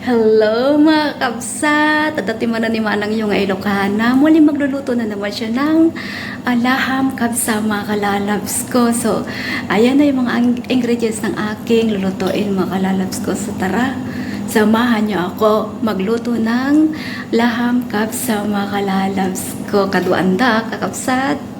Hello mga kabsat! At atiman na ni Manang yung Ilocana. Muli magluluto na naman siya ng alaham kabsa mga kalalabs ko. So, ayan na yung mga ingredients ng aking lulutuin mga kalalabs ko. So, tara, samahan niyo ako magluto ng laham kabsa mga kalalabs ko. Kaduanda, kakabsat!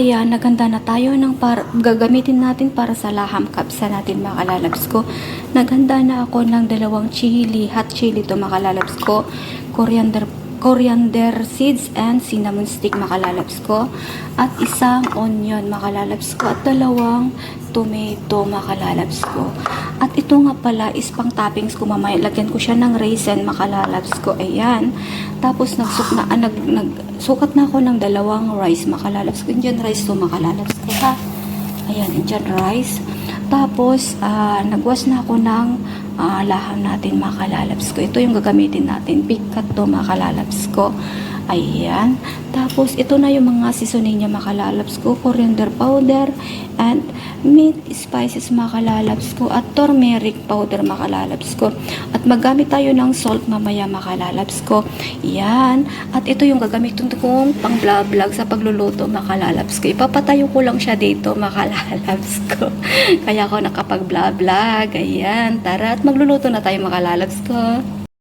Ayan, naganda na tayo ng gagamitin natin para sa laham kabsa natin mga kalalabs ko. Naghanda na ako ng 2 chili, hot chili to mga kalalabs ko, coriander seeds and cinnamon stick mga kalalabs ko, at 1 onion mga kalalabs ko, at 2 tomato mga kalalabs ko. At ito nga pala is pang toppings ko mamaya. Lagyan ko siya ng raisin mga kalalabs ko. Ayan. Tapos nagsukat na ako ng 2 rice mga kalalabs ko. Indian rice to mga kalalabs ko ha. Ayan, Indian rice. Tapos nagwas na ako ng laham natin mga kalalabs ko. Ito yung gagamitin natin. Pikat to mga kalalabs ko. Ayan. Tapos, ito na yung mga seasoning niya mga kalalabs ko. Coriander powder and mint spices mga kalalabs ko. At turmeric powder mga kalalabs ko. At maggamit tayo ng salt mamaya mga kalalabs ko. Ayan. At ito yung gagamitin kong pang vlog sa pagluluto mga kalalabs ko. Ipapatayo ko lang siya dito mga kalalabs ko. Kaya ako nakapag-vlog. Ayan. Tara at magluluto na tayo mga kalalabs ko.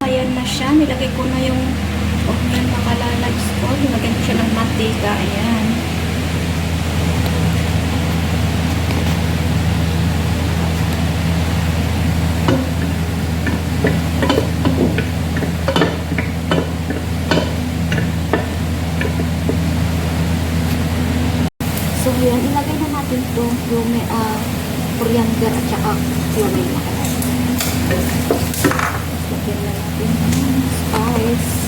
Ayan na siya. Nilagay ko na yung onion mga kalalabs ko. Nilagyan ko siya ng mantika. Ayan. So, ayan. Ilagay na natin itong coriander at saka cumin mga kalalabs. Lagyan na natin ng spice.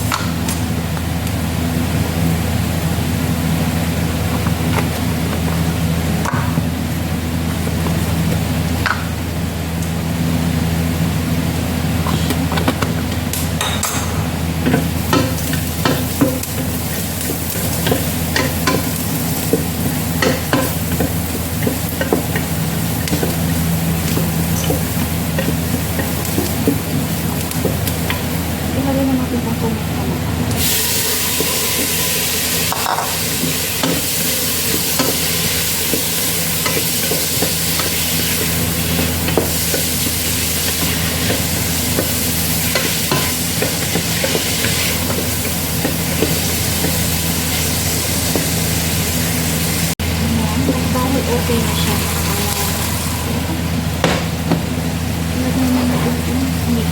Ilagay na natin ang tomato. Okay na siya. Ilagay na natin yung meat.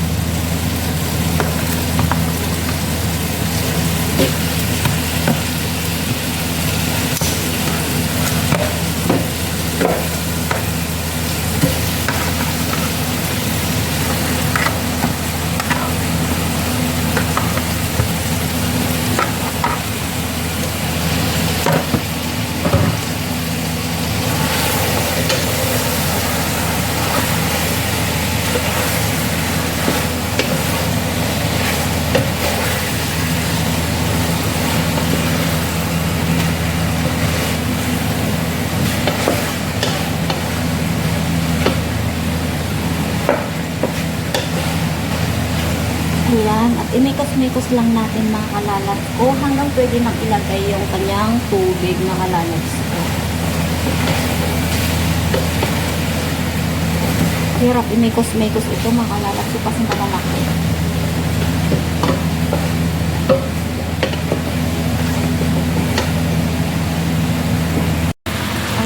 Ayan, at imikos-mikos lang natin mga kalalabs ko hanggang pwede nang ilagay yung kanyang tubig na kalalabs ko. Hirap imikos-mikos ito mga kalalabs ko kasi malalaki.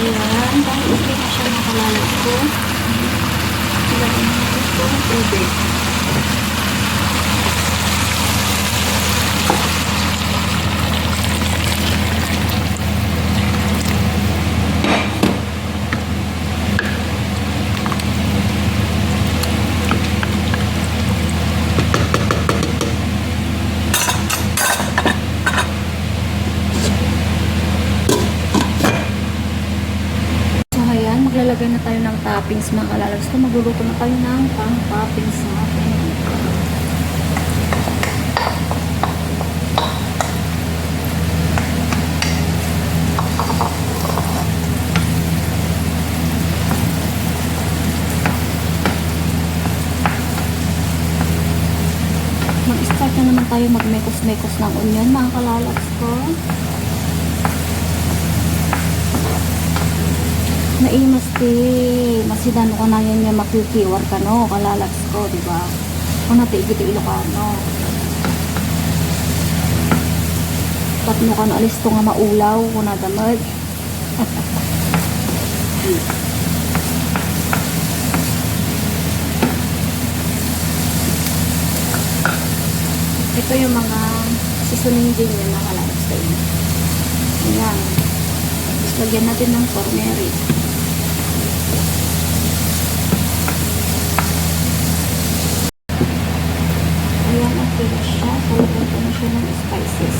Ayan, dahil okay na siya mga kalalabs ko. Ilagay natin ito ng tubig. Maglalagay na tayo ng toppings mga kalalabs ko. Magluluto na tayo ng pang toppings natin. na naman tayo magmekos-mekos ng onion, mga kalalags ko. Naimasti, masidano ko na yan yung makikiwar ka no, kalalags ko, diba? Kung natiigit yung Ilocano. Tatlo ka na alis to nga maulaw, kung nadamag. Ito yung mga seasoning din yung nakalabas tayo. Ayan. Tapos lagyan natin ng turmeric. Ayan, okay na siya. Talagyan ko na siya ng spices.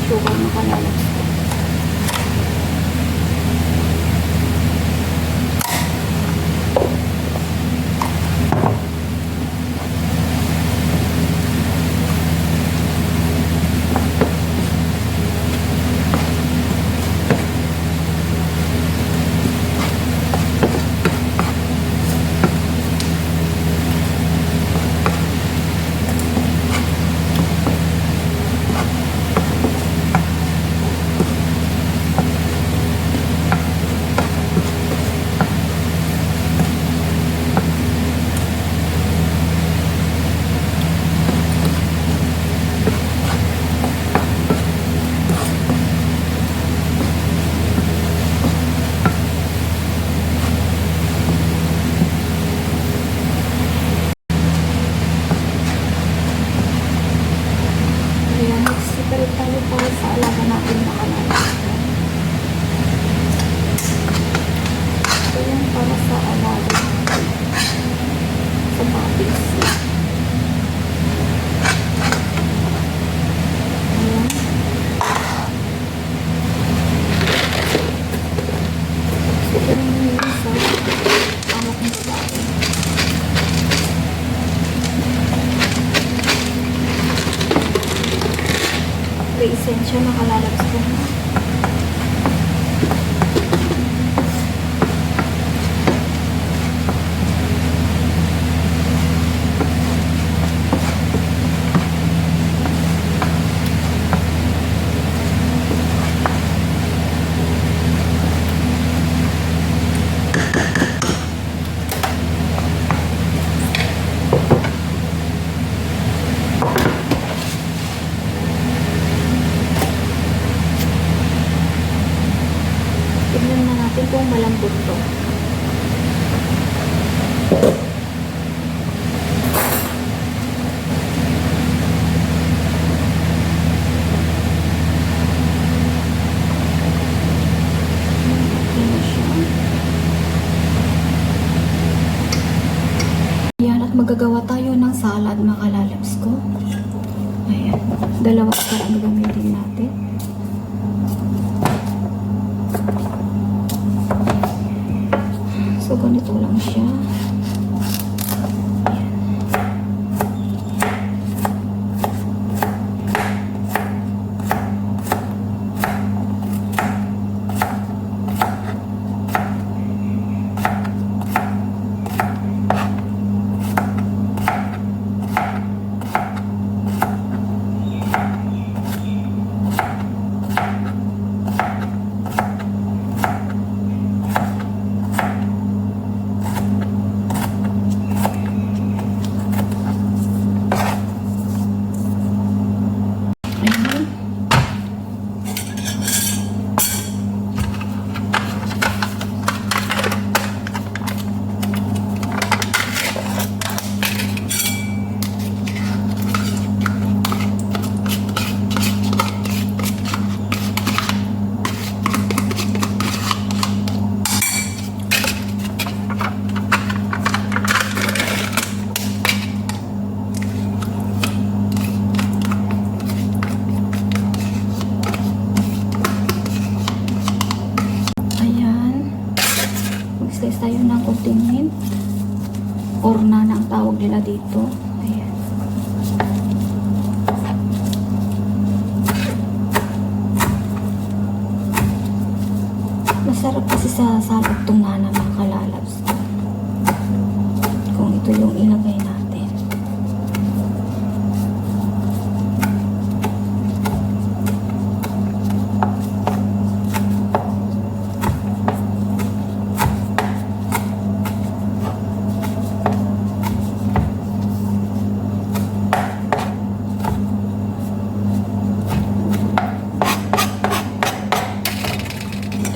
Sugar na kalalags ko. Separate tayo para sa alaga natin na kalalags. Ito yung para sa alaga natin. Sa puppies. Ayan. Ito yung isa. Awak ng babae. May esensya na kalalags ko. Tignan na natin kung malambot to. Okay na siya. Ayan, at magagawa tayo ng salad, mga kalalags ko. Ayan, dalawang karang gamitin natin. So, ganito lang siya. Cornana ang tawag nila dito. Ayan. Masarap kasi sa salad tong nana mga kalalabs. Kung ito yung ilagay natin.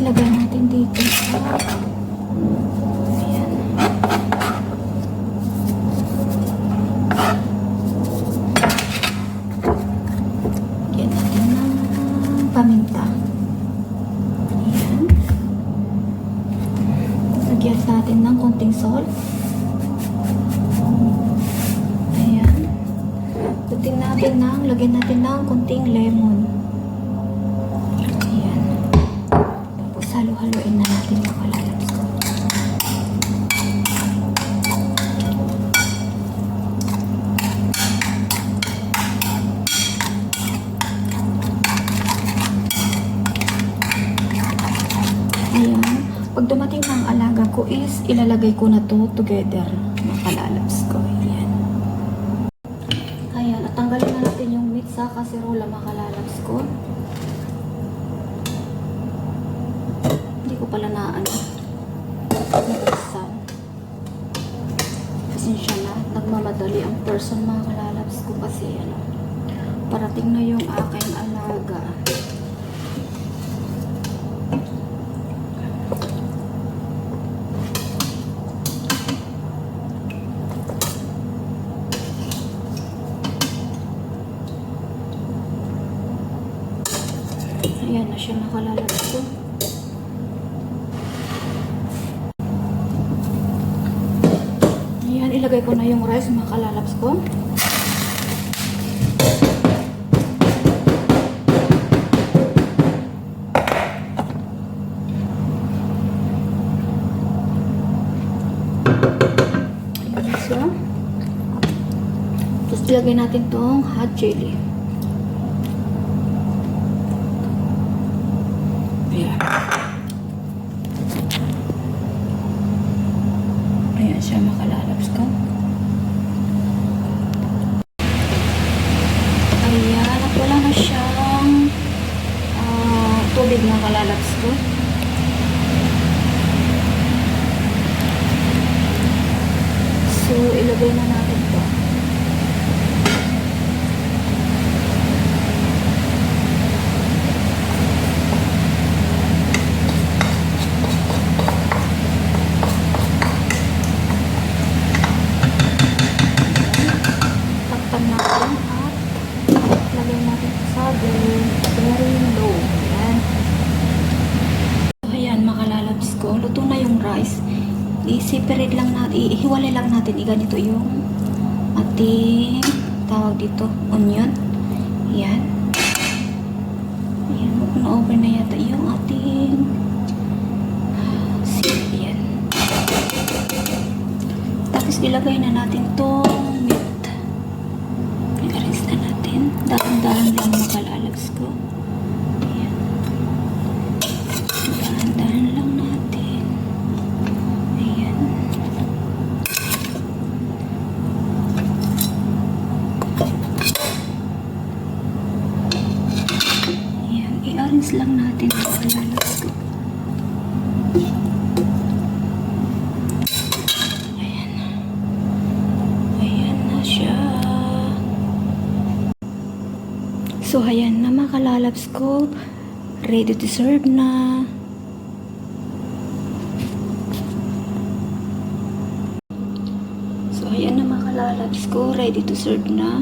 Ilagay natin dito sa ayan. Lagyan natin ng paminta. Ayan. Lagyan natin ng konting salt. Ayan. Lagyan natin ng konting lemon. Halo-haloin na natin mga kalalabs ko. Ayan. Pag dumating na ang alaga ko is ilalagay ko na to together mga kalalabs ko. Ayan. Ayan. At tanggalin na natin yung meat sa kaserola mga kalalabs ko. Pala na nag-exam. Pasensya na, nagmamadali ang person mga kalalabs ko kasi parating na yung aking alaga. Ayan na siya mga kalalabs ko. Ilagay ko na yung rice mga kalalabs ko. So, tapos ilagay natin tong hot chili. Ayan. Ayan siya mga kalalabs ko. Ayan, at wala na siyang tubig mga kalalabs ko. So, ilagay na natin ito. Takpan natin at lagay natin sa very low. Ayan. So, ayan mga kalalabs ko. Luto na yung rice. I-separate lang natin, ihiwalay lang natin, ganito yung ating tawag dito, onion. Ayan. Ayan, na-over na yata yung ating ayan. Tapos ilagay na natin tong meat. I-arrange na natin. Dahan-dahan lang mga kalalabs ko. Ayan. Dahan-dahan lang natin. Ayan. Ayan. I-arrange lang natin mga kalalabs ko. Ayan. Ayan na siya. So, ayan na mga kalalabs ko. Ready to serve na. So, ayan na mga kalalabs ko. Ready to serve na.